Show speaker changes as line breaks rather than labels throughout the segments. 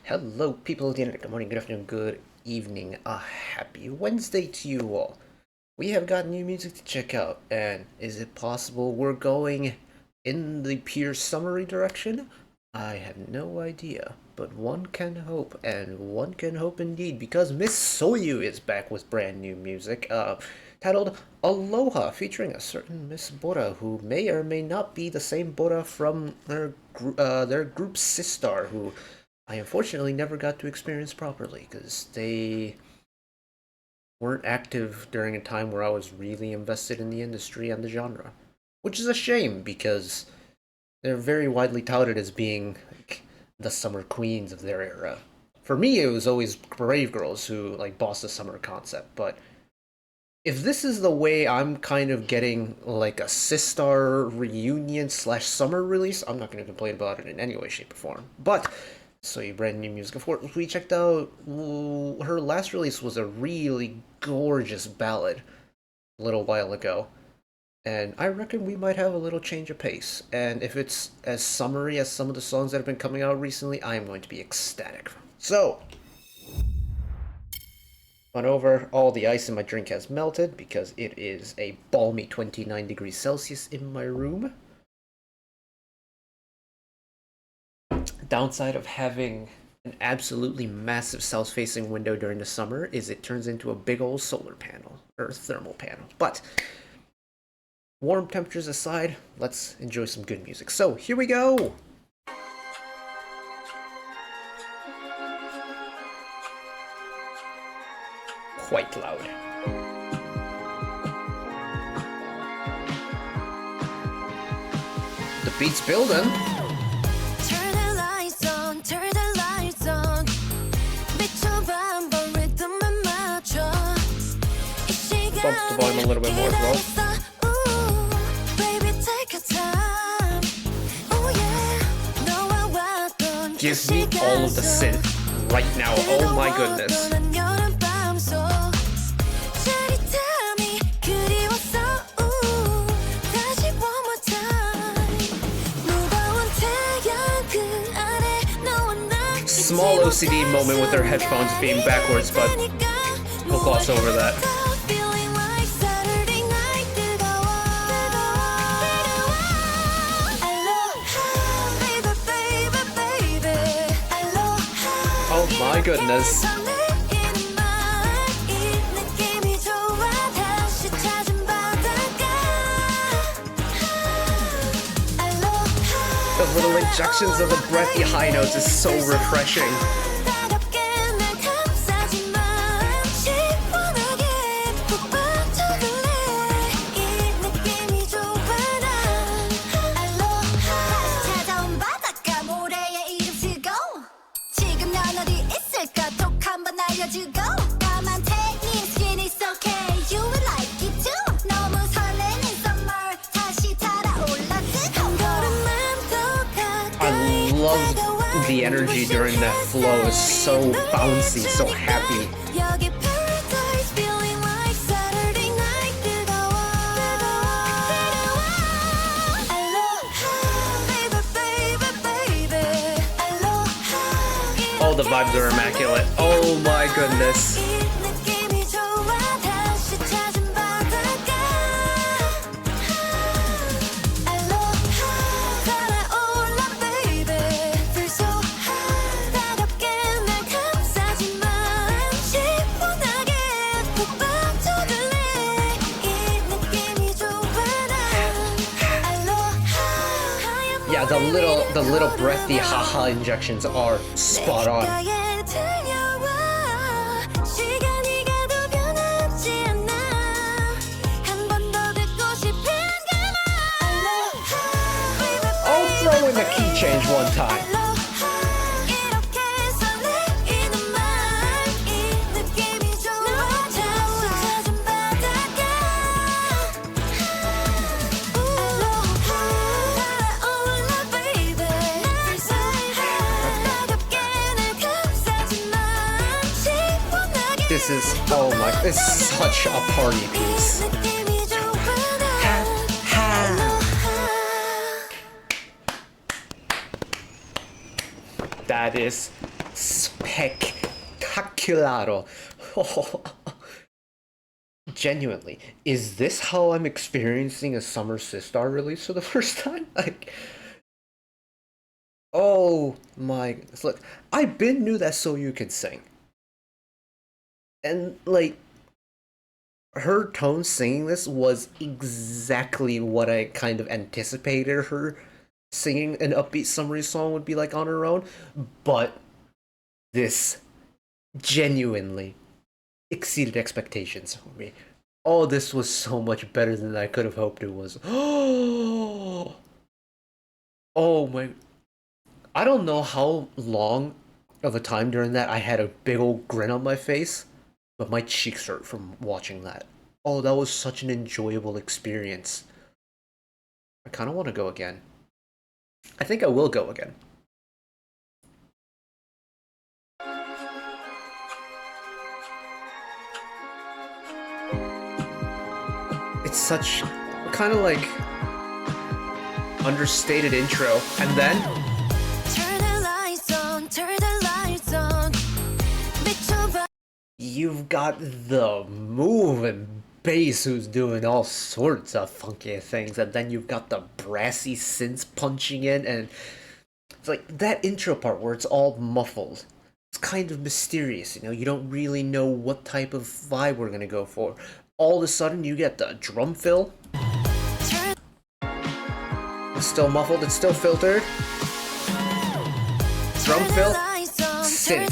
Hello, people of the internet. Good morning, good afternoon, good evening. A happy Wednesday to you all. We have got new music to check out, and is it possible we're going in the pure summery direction? I have no idea, but one can hope, and one can hope indeed, because Miss Soyou is back with brand new music, titled Aloha, featuring a certain Miss Bora, who may or may not be the same Bora from their group Sistar, who I unfortunately never got to experience properly because they weren't active during a time where I was really invested in the industry and the genre. Which is a shame because they're very widely touted as being like the summer queens of their era. For me, it was always Brave Girls who like bossed the summer concept, but if this is the way I'm kind of getting like a Sistar reunion slash summer release, I'm not going to complain about it in any way, shape, or form. But so you brand new music. Of course, we checked out her last release was a really gorgeous ballad a little while ago, and I reckon we might have a little change of pace. And if it's as summery as some of the songs that have been coming out recently, I am going to be ecstatic. So, on over, all the ice in my drink has melted because it is a balmy 29 degrees Celsius in my room. Downside of having an absolutely massive south-facing window during the summer is it turns into a big old solar panel, or thermal panel. But warm temperatures aside, let's enjoy some good music. So here we go! Quite loud. The beat's building. Bump the volume a little bit more as well. Give me all of the synth right now. Oh my goodness. Small OCD moment with their headphones being backwards, but we'll gloss over that. Oh my goodness. The little injections of the breathy high notes is so refreshing. Love the energy during that flow. Is so bouncy, so happy. All the vibes are immaculate. Oh my goodness. Yeah, the little breathy haha injections are spot on. I'll throw in the key change one time. This is, oh my, it's such a party piece. That is spectacular. Genuinely, is this how I'm experiencing a Summer Sistar release for the first time? Like, oh my, look, I been knew that Soyou could sing. And, like, her tone singing this was exactly what I kind of anticipated her singing an upbeat summery song would be like on her own, but this genuinely exceeded expectations for me. Oh, this was so much better than I could have hoped it was. Oh my. I don't know how long of a time during that I had a big old grin on my face, but my cheeks hurt from watching that. Oh, that was such an enjoyable experience. I kind of want to go again. I think I will go again. It's such kind of like understated intro, and then you've got the move and bass who's doing all sorts of funky things, and then you've got the brassy synths punching in, and it's like that intro part where it's all muffled. It's kind of mysterious, you know, you don't really know what type of vibe we're gonna go for. All of a sudden you get the drum fill. It's still muffled, it's still filtered. Drum fill, synth.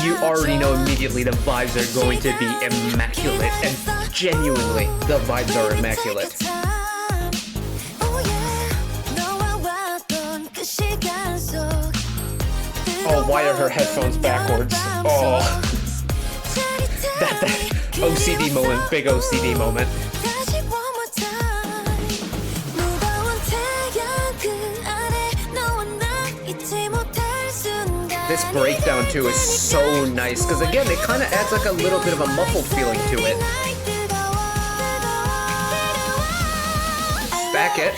You already know immediately the vibes are going to be immaculate, and genuinely, the vibes are immaculate. Oh, why are her headphones backwards? Oh. That OCD moment, big OCD moment. This breakdown too is so nice, because again, it kind of adds like a little bit of a muffled feeling to it. Back it.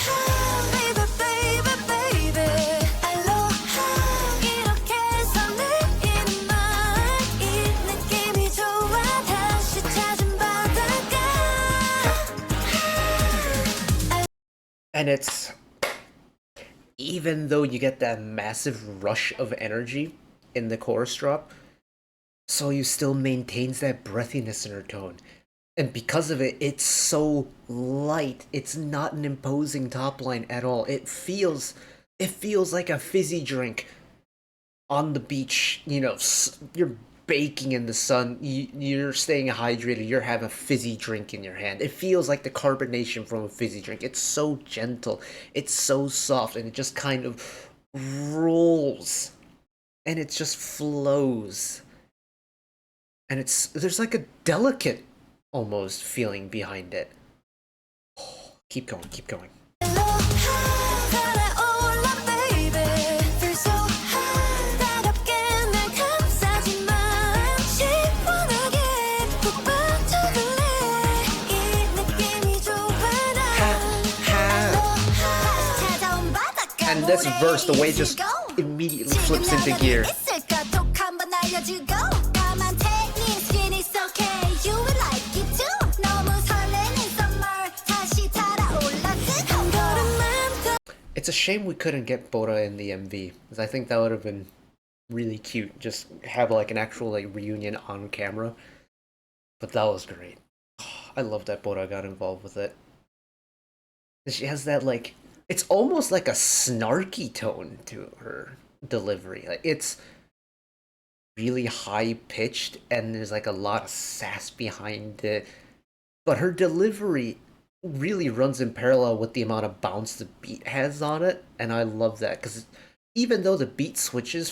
And it's, even though you get that massive rush of energy in the chorus drop, Soyou still maintains that breathiness in her tone. And because of it, it's so light. It's not an imposing top line at all. It feels like a fizzy drink on the beach. You know, you're baking in the sun, you're staying hydrated, you're having a fizzy drink in your hand. It feels like the carbonation from a fizzy drink. It's so gentle, it's so soft, and it just kind of rolls. And it just flows. And there's like a delicate almost feeling behind it. Oh, keep going, keep going. And this verse, the way it just immediately flips into gear. It's a shame we couldn't get Bora in the MV, because I think that would have been really cute. Just have like an actual like reunion on camera. But that was great. I love that Bora got involved with it. She has that like, it's almost like a snarky tone to her delivery. Like, it's really high pitched and there's like a lot of sass behind it. But her delivery really runs in parallel with the amount of bounce the beat has on it, and I love that, because even though the beat switches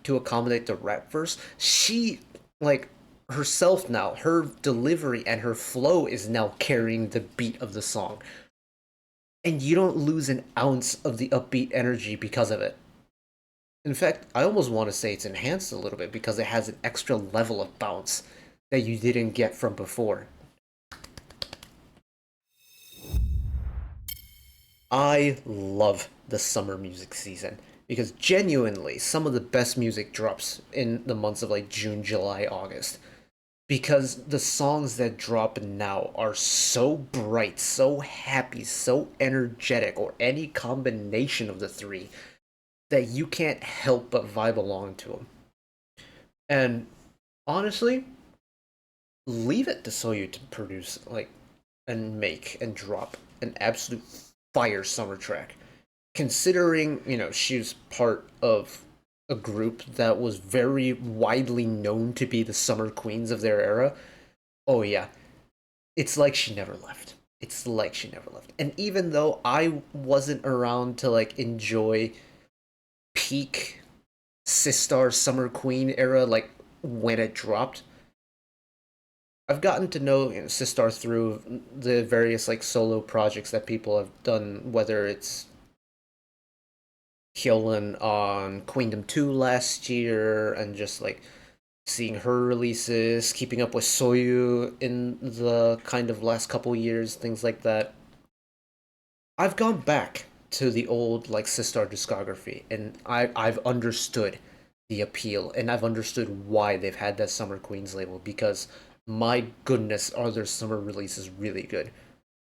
to accommodate the rap verse, she, like, herself now, her delivery and her flow is now carrying the beat of the song. And you don't lose an ounce of the upbeat energy because of it. In fact, I almost want to say it's enhanced a little bit because it has an extra level of bounce that you didn't get from before. I love the summer music season because genuinely some of the best music drops in the months of like June, July, August. Because the songs that drop now are so bright, so happy, so energetic, or any combination of the three that you can't help but vibe along to them. And honestly, leave it to Soyou to produce like and make and drop an absolute fire summer track. Considering, she was part of a group that was very widely known to be the summer queens of their era. Oh yeah, it's like she never left. It's like she never left. And even though I wasn't around to like enjoy peak Sistar Summer Queen era like when it dropped, I've gotten to know, Sistar through the various like solo projects that people have done, whether it's Hyolyn on Queendom 2 last year and just like seeing her releases, keeping up with Soyou in the kind of last couple years, things like that. I've gone back to the old like Sistar discography and I've understood the appeal and I've understood why they've had that Summer Queens label because my goodness are their summer releases really good.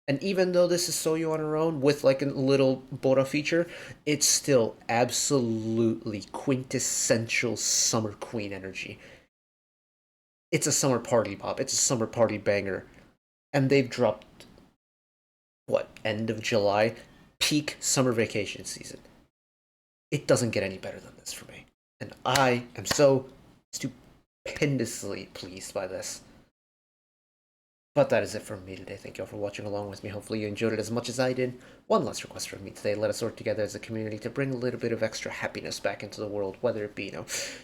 And even though this is Soyu on her own with like a little Bora feature, it's still absolutely quintessential summer queen energy. It's a summer party pop. It's a summer party banger. And they've dropped what, end of July, peak summer vacation season. It doesn't get any better than this for me. And I am so stupendously pleased by this. But that is it from me today. Thank you all for watching along with me. Hopefully you enjoyed it as much as I did. One last request from me today. Let us work together as a community to bring a little bit of extra happiness back into the world. Whether it be,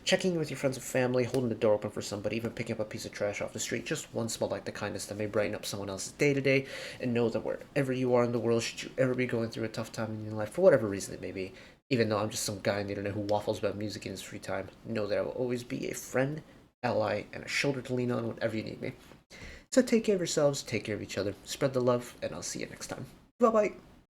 checking in with your friends and family, holding the door open for somebody, even picking up a piece of trash off the street. Just one small act of kindness that may brighten up someone else's day to day. And know that wherever you are in the world, should you ever be going through a tough time in your life, for whatever reason it may be, even though I'm just some guy on the internet who waffles about music in his free time, know that I will always be a friend, ally, and a shoulder to lean on whenever you need me. So take care of yourselves, take care of each other, spread the love, and I'll see you next time. Bye bye.